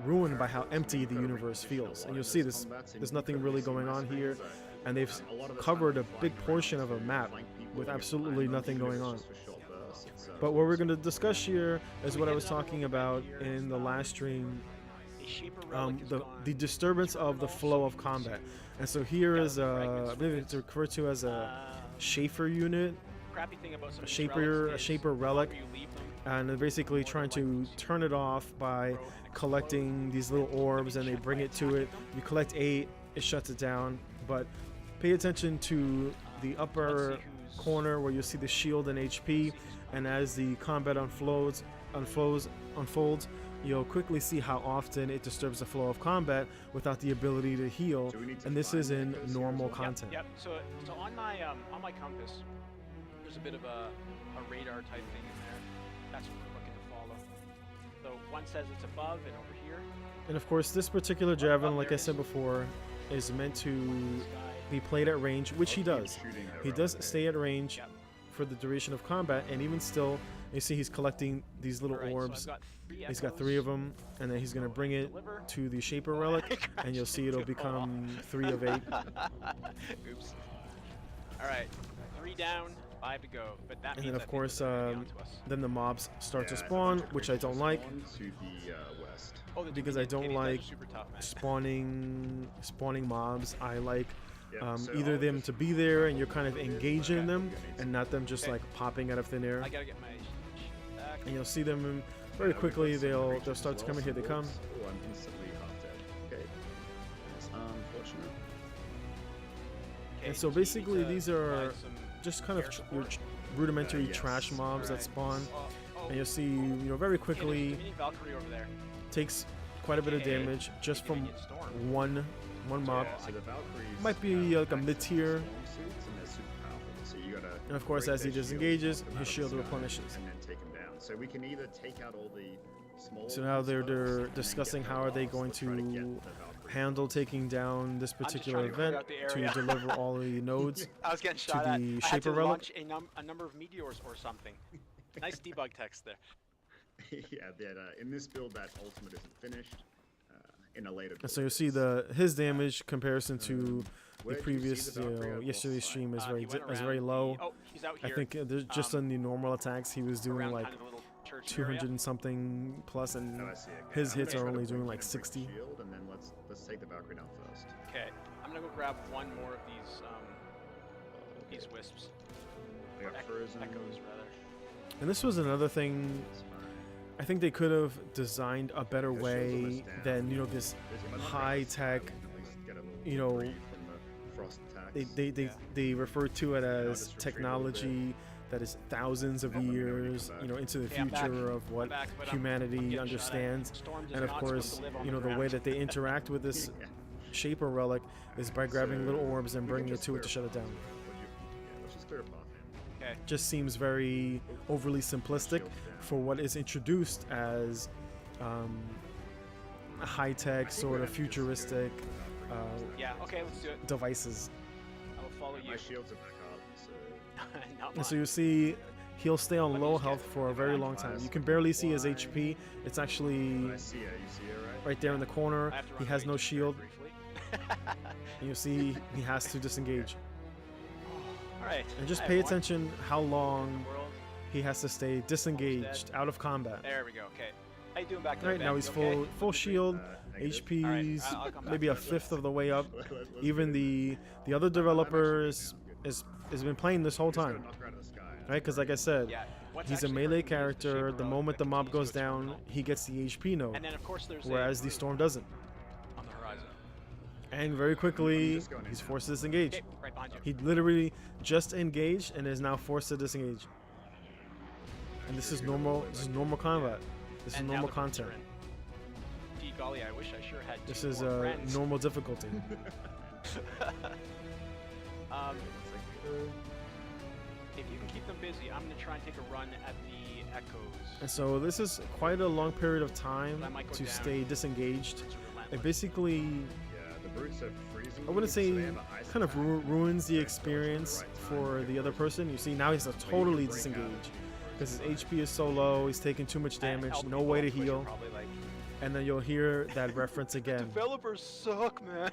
ruined by how empty the universe feels. And you'll see this. There's nothing really going on here, and they've covered a big portion of a map with absolutely nothing going on. But what we're going to discuss here is what I was talking about in the last stream, a Shaper relic is the gone. disturbance of the flow of combat. And so here is I believe it's referred to as a Schaefer unit, Crappy thing about some a of these Shaper relics is Shaper the relic, longer you leave them, and they're basically trying to turn it off by collecting these little orbs, and they bring it to it. You collect 8, it shuts it down. But pay attention to the upper corner where you see the shield and HP, and as the combat unfolds, you'll quickly see how often it disturbs the flow of combat without the ability to heal. Do we need to And this find is in echoes here normal as well? content. Yep. So on my compass, there's a bit of a radar type thing in there. That's what we're looking to follow. So one says it's above and over here. And of course, this particular javelin, like I said before, is meant to This guy. be played at range, which he does. Shooting her He up does there. stay at range Yep. for the duration of combat, and even still, you see he's collecting these little Alright, so orbs. I've got three He's got echoes. 3 of them, and then he's gonna bring it Deliver. to the Shaper relic, and you'll see it'll become 3 of 8. Oops. All right, 3 down, 5 to go. But that And means then I of think course, they're gonna be onto us. then the mobs start to Yeah, spawn, that's which I don't like, spawn to the west. Oh, the because I Dominion don't kitties, those are like super tough, man. spawning mobs. I like Yeah, so either I'll them just to be there and you're kind of Okay. engaging them, Okay. and not them just Okay. like popping out of thin air. I gotta get my back. And you'll see them very we've got quickly. some They'll creatures start as to well, come in. Here they some come. wolves. Oh, I'm instantly half dead. Okay. That's unfortunate. Okay, And so you need basically to these are provide some just kind of air your support. rudimentary Yes. trash mobs that Alright. spawn, Oh, and you'll see very okay, there's a quickly Dominion Valkyrie over there. takes quite a bit of Okay. damage just from Dominion Storm. one mob. Yeah, so the Valkyries Might be have like a active mid-tier. storm suits, and they're super powerful. So you gotta And of course, break as he their shields, disengages, knock them out his of shield the sky, replenishes. and then take them down. So we can either take out all the small. So now they're ones first, and then discussing get how the are they last, going or try get to the Valkyries handle taking down this just particular trying to clear event out the to area. deliver all the nodes. I was getting to shot at. the I had to Shaper relic. launch a number of meteors or something. Nice debug text there. Yeah, that in this build that ultimate isn't finished. In a later build. And so you it see is. his damage comparison to Where the did you see previous, the Valkyrie at yesterday's boss stream is He very went is very around low. Oh, he's out I here. think there's just on the normal attacks he was doing around like kind of the little church 200 area. and something plus, and Oh, I see, okay. his I'm hits gonna are try to only break doing in like and break 60. Shield, and then let's take the Valkyrie down first. Okay, I'm gonna go grab one more of these Okay. wisps. I got Or frozen. echoes rather. And this was another thing. That's fine. I think they could have designed a better Yeah, shield's way almost down. than this If I'm not high breaking this tech. sky, we can at least get a little you know, reprieve from the frost attacks. They refer to it I'll as just retreat a little technology that is thousands of Oh, let me know when you years, come you know, back. into the Okay, I'm back. future of what I'm back, but I'm humanity getting shot at. understands. Storm does And of not supposed course, to live on you know, the way ground. that they interact with this Yeah. Shaper relic is by grabbing little orbs and We can bringing it just to it to clear shut it down. Yeah, let's just clear a path in. Okay. Just seems very overly simplistic Shield down. for what is introduced as high-tech, sort of futuristic Yeah. Okay, let's do it. devices. I will follow you. My shields are back up, so Not And so mine. you see he'll stay on What low did you health get? for a very long time. You can barely see his HP. It's actually I see her. You see her, right? right there in the corner. I have to He run has away no just very shield. briefly. And you see he has to disengage. All right. And just I pay have one attention how long world. he has to stay disengaged out of combat. There we go. Okay. How you doing back there? Right now Ben? he's You okay? full shield. Negative. HP's I'll come back. maybe a fifth of the way up. Let's Even get it. the other developers I'm actually has been playing this whole Just gotta time, knock her out of the sky. right? Because like I said, Yeah. What's he's a actually melee hurting me is the character. Shaper The relic moment that the mob continues goes to its down, terminal. he gets the HP node, And then of course there's whereas a the brute Storm doesn't. on the horizon. And very quickly, just going in he's now. forced to disengage. Okay, right behind you. He literally just engaged and is now forced to disengage. And this is normal. This is normal combat. This is And now normal the brutes are content. in. Gee golly, I wish I sure had This two is more friends. normal difficulty. If you can keep them busy, I'm gonna try and take a run at the echoes. And so this is quite a long period of time I might go to down. stay disengaged. It's It relentless. basically, Yeah, the brutes are freezing. I wouldn't so say, they have an ice kind of attack. ruins the Yeah, so it's experience the right time for to the get other close. person. You see, now he's But you can totally break out disengaged of the because his brutes, HP is so low. He's taking too much And damage, elderly no way to folks, which are heal, probably like, and then you'll hear that reference again. developers suck, man.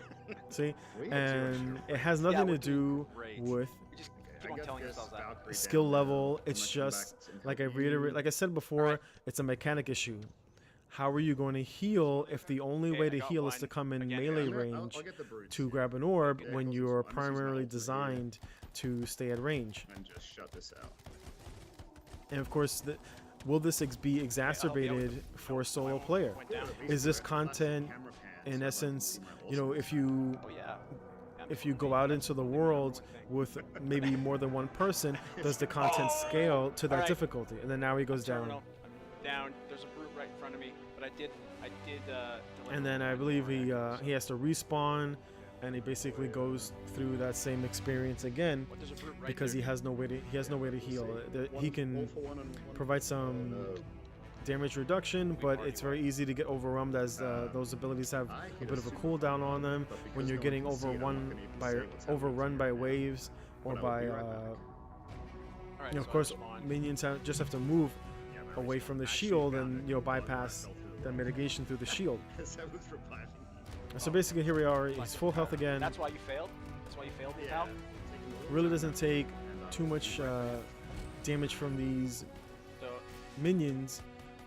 See, We got too much and to it has Yeah, nothing we're to do doing great. with We just Okay, keep I on got telling this ourselves that. Valkyrie skill down level. now. It's I'm gonna come just back and like I help reiterate, you. like I said before, Alright. it's a mechanic issue. How are you going to heal if the only Okay, way I to got heal is one. to come in Again, melee Yeah, range I'll get the brutes to here. grab an orb Yeah, when close you're this one. I'm just using my primarily ult for here. designed to stay at range? And just shut this out. And of course, will this be exacerbated for a solo player? Went down. Is this content, in essence, you know, if you Oh yeah. if you go out into the world with maybe more than one person, does the content scale to that Alright. difficulty? And then now he goes down. Terminal. I'm down. There's a brute right in front of me, but I did. Deliver And then I believe he has to respawn, and he basically goes through that same experience again What, there's a brute right because there. he has no way to heal. He can provide some damage reduction, but it's very easy to get overwhelmed as those abilities have a bit of a cooldown on them when you're getting overrun by waves or by Alright, you know, of so I course respawn. minions just have to move away from the shield and bypass the mitigation through the shield. And so basically here we are, he's full health again. That's why you failed. That's why you failed, me, pal. Really doesn't take too much damage from these So minions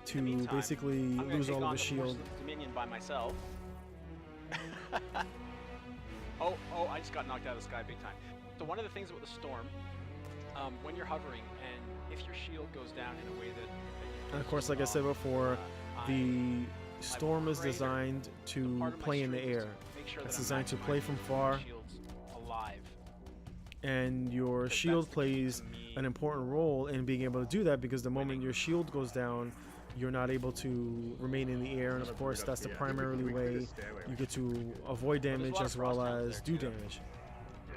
to in the meantime, basically I'm gonna lose take all of on the the shield. forces of Dominion by myself. oh, I just got knocked out of the sky big time. So one of the things with the storm, when you're hovering and if your shield goes down in a way that you And of course, like I said before, the storm is designed to play in the air. It's designed to play from far, alive. and your Because shield that's the key plays to me. an important role in being able to do that, because the moment your shield goes down, you're not able to remain in the air, and of course that's the primarily way you get to avoid Well, there's a damage lot of as well frost hounds as there, do too. damage. Yeah.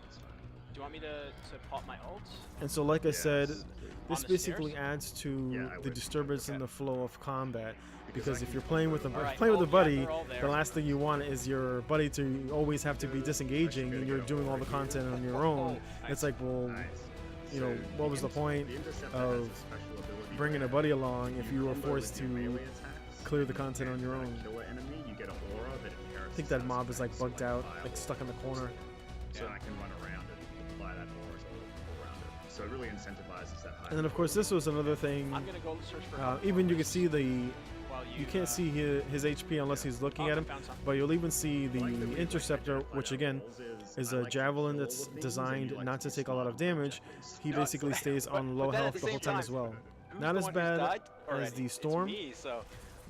It's fine. Do you want me to pop my ult? And so, like I said, Yes. this the basically stairs? adds to Yeah, I the would. disturbance in Okay. the flow of combat. Because Because I if can you're playing with a Alright, playing with a oh, yeah, buddy, they're all the there. last thing you want is your buddy to always have to be disengaging, and you're doing all the content on your own. It's like, well, Nice. you know, So what was the point Interceptor of has a special ability bringing a where buddy along if you were combo forced with your to melee attacks, clear the content on and your when own? a kill an enemy, you get an aura that inherits I think the that mob is like effects, so bugged out, like fireballs. stuck in the corner. So I can run around and apply that aura all around it. So it really incentivizes that high. And then of course this was another thing. I'm gonna go search for. Even you can see the While you can't see his HP unless he's looking at him, Found some. but you'll even see the I like that we interceptor, like which our again goals is I a like to javelin kill that's the things and designed you like not to be take a lot smart of about damage. objectives. He basically stays on low But then at health the the whole same time time, as well. Who's Not the as one who's bad died as already? the It's storm, me, so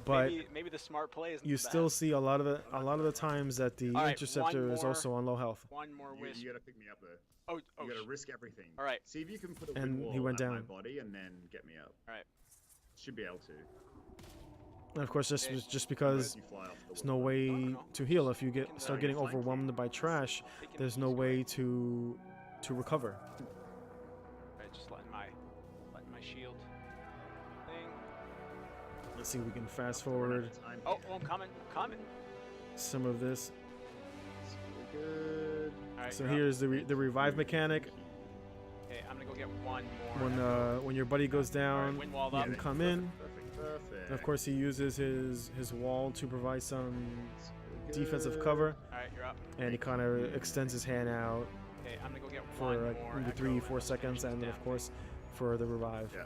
but maybe the smart play is you still see a lot of the times that the Alright, interceptor one is more. also on low health. one more You, wisp. you gotta pick me up though. Oh, You gotta sh- risk everything. All right. See if you can put a And wind he wall went at my down. body and then get me up. All right. Should be able to. And of course, this Okay. was just because You fly off the there's wall. no way no. to heal if you can, start uh, getting flank overwhelmed by trash. Taking There's it no easy, way right? to recover. Alright, just letting my shield thing. Let's see if we can fast Run out forward of time Oh, here. I'm coming. I'm coming. some of this. It's really good. All right. So you're up. here's the revive mechanic. Okay, I'm gonna go get one more. When your buddy goes All right, down, wind walled you up. can come in. Perfect. And of course, he uses his wall to provide some It's defensive good. cover, All right, you're up. and he kind of extends his hand out Okay, I'm gonna go get for one like more. maybe echo 3-4 and finish seconds, this and then of damn course for the revive. Yeah.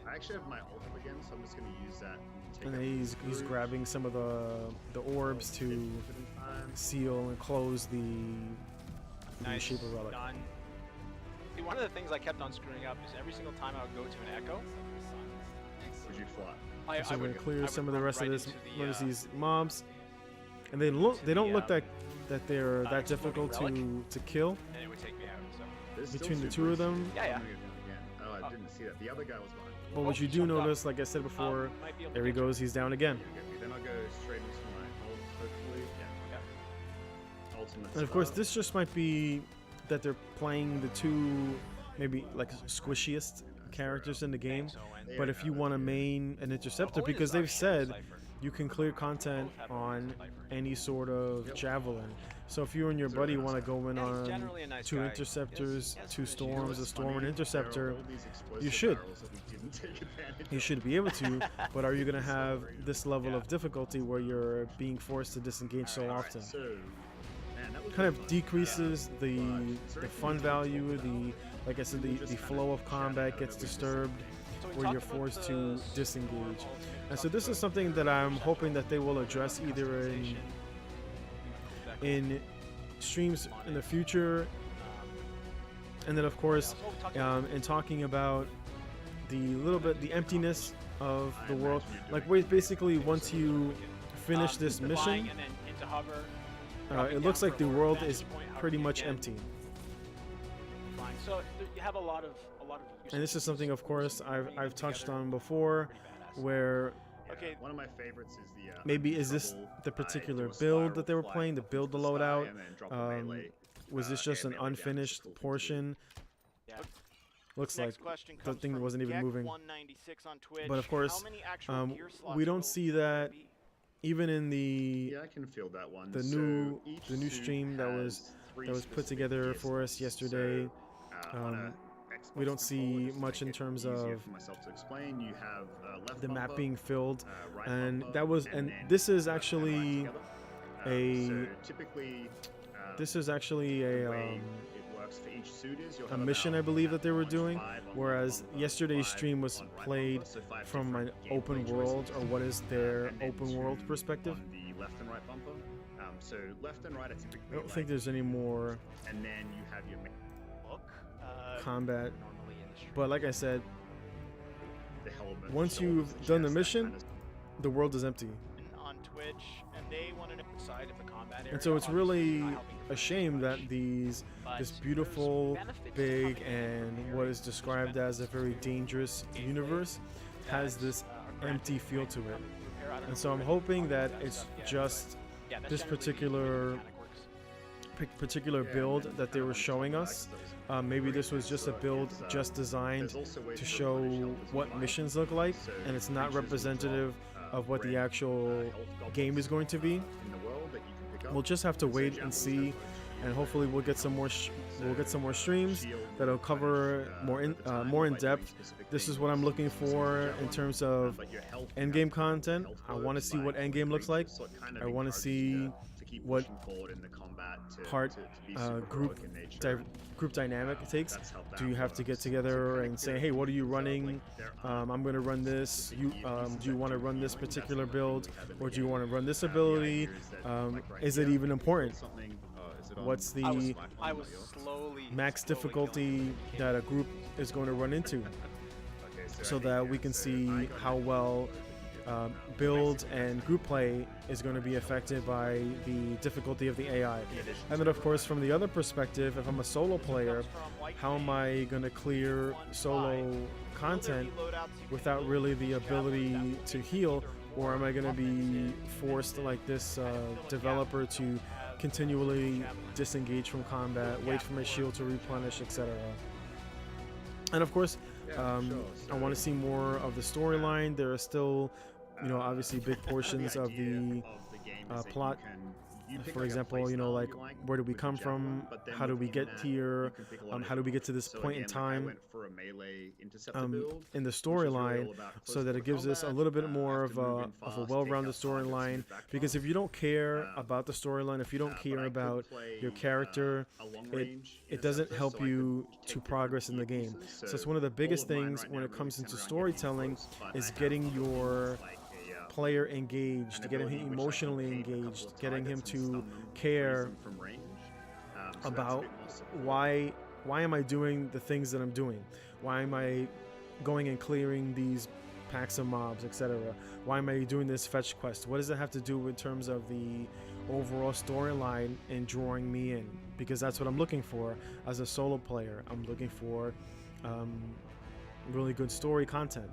I actually have my ult up again, so I'm just gonna use that. Take And out then these he's groups. grabbing some of the orbs to Finish it in time. seal and close the Nice. Shaper relic. Done. See, one of the things I kept on screwing up is every single time I would go to an echo, Would you fly? So we're would gonna clear I would some of the run rest right of this. into the, Notice these mobs, and they don't the, look that they're that exploding difficult relic. to kill. and it would take me out. So There's still Between the two two of bursts. them? Yeah, yeah. I'm gonna go down again. Oh, I Oh. didn't see that. The other guy was behind. But Oh, what you he do jumped up. notice, like I said before, might be able to there he get you. goes. He's down again. Then I'll go straight into my ult, hopefully. Yeah. Ultimate And of course, start. this just might be that they're playing the two maybe like squishiest characters in the game. So, and There But we if go, you that's want to good. main an interceptor, Always because they've are said Cypher. you can clear content Both have on Cypher. any sort of Yep. javelin. So if you and your So buddy nice. want to go in Yeah, he's on generally a nice two guy. interceptors, Yes, two yes, storms, a It's storm, and funny, interceptor, there are all these explosive you should. barrels that we didn't take advantage you of. should be able to. But are you going to have this level Yeah. of difficulty where you're being forced to disengage so Alright, often? So, man, that was Kind really of fun. decreases But the is there fun anything value, you can talk like I said, about? the Just flow kinda of chat combat about gets it, we just disturbed, So we where talked you're about forced the to storm disengage. ultimate, we And so talked this is about something that I'm hoping that they will address either customization, in streams in the future, um, and then of course yeah, so we talked about in talking about the emptiness of I the world. imagine you're Like doing wait, basically once you finish this flying mission, and then into hover, dropping it looks down like for the a lower world vantage is point, pretty hovering much again, empty. flying. So you have a lot of And this is something, of course, bringing I've them touched together, on before, pretty badass. where Yeah, Okay. One of my favorites is the. maybe is this trouble, the do a particular spiral build that they were fly playing, to up build the into sky loadout? and then drop a Um, melee, Was this just air an melee down, which is unfinished cool to do. portion? Yeah. Looks like Next question the comes thing from wasn't even moving. Gek196 on Twitch. But of course, How many actual gear slots we don't will see there that be? even in the Yeah, I can feel that one. the So new- each the new suit stream that has was 3 put specific together gear for us slots. yesterday. So, on a Um, Xbox we don't see controller, just to much in make it terms easier of for myself to explain, you have left the map bumper, being filled, right and bumper, that was and and then this is left and right actually together. a- So typically, this is actually the a way it works for each suit is you'll a have mission, about I believe, that they were 1.5 doing, on left whereas bumper, yesterday's 5 stream was on right played bumper, so 5 from an different open gameplay world, choices. or what is their And then open world 2 perspective. on the left and right bumper. So left and right are typically I don't like, think there's any more and then you have your Look, combat, Normally in the stream. but like I said, the helmet. once shoulders, you've the done the chest, that mission, kind of the world is empty. on Twitch, and they want to know. Side of the combat area, And so it's obviously really not helping a very shame that much, this but beautiful, there's benefits to big, coming in and from what areas. is described as a very dangerous gameplay universe has that, this are granted empty feel right to it. from repair. I don't know And if so we've I'm already hoping talked that about it's stuff yet, just but yeah, that's this generally the way the particular mechanic works. particular build that they were showing us. Maybe this was just a build just designed to show what missions look like, and it's not representative of what the actual game is going to be. We'll just have to wait and see, and hopefully we'll get some more streams that'll cover more in depth. This is what I'm looking for in terms of endgame content. I want to see what endgame looks like. I want to see what part group dynamic it takes. Do you have to get together and say, hey, what are you running? I'm going to run this. Do you want to run this particular build, or do you want to run this ability? Is it even important? What's the max difficulty that a group is going to run into, so that we can see how well build and group play is going to be affected by the difficulty of the AI. And then of course from the other perspective, if I'm a solo player, how am I going to clear solo content without really the ability to heal, or am I going to be forced like this developer to continually disengage from combat, wait for my shield to replenish, etc. And of course, I want to see more of the storyline. There are still, obviously big portions of the plot. For example, like where do we come from? How do we get here? How do we get to this point in time in the storyline, so that it gives us a little bit more of a well-rounded storyline? Because if you don't care about the storyline, if you don't care about your character, it doesn't help you to progress in the game. So it's one of the biggest things when it comes into storytelling, is getting your player engaged, getting him emotionally engaged, getting him to care about why am I doing the things that I'm doing? Why am I going and clearing these packs of mobs, etc.? Why am I doing this fetch quest? What does it have to do in terms of the overall storyline and drawing me in? Because that's what I'm looking for as a solo player. I'm looking for really good story content.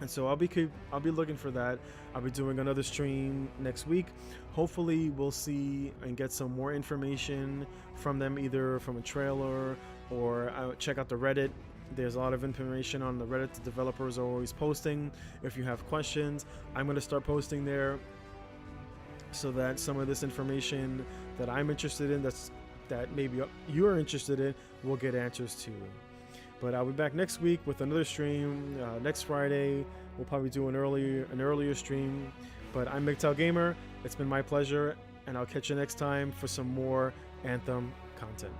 And so I'll be looking for that. I'll be doing another stream next week. Hopefully we'll see and get some more information from them, either from a trailer or check out the Reddit. There's a lot of information on the Reddit the developers are always posting. If you have questions, I'm going to start posting there, so that some of this information that I'm interested in, that maybe you're interested in, will get answers to. But I'll be back next week with another stream. Next Friday, we'll probably do an earlier stream. But I'm MGTOW Gamer. It's been my pleasure, and I'll catch you next time for some more Anthem content.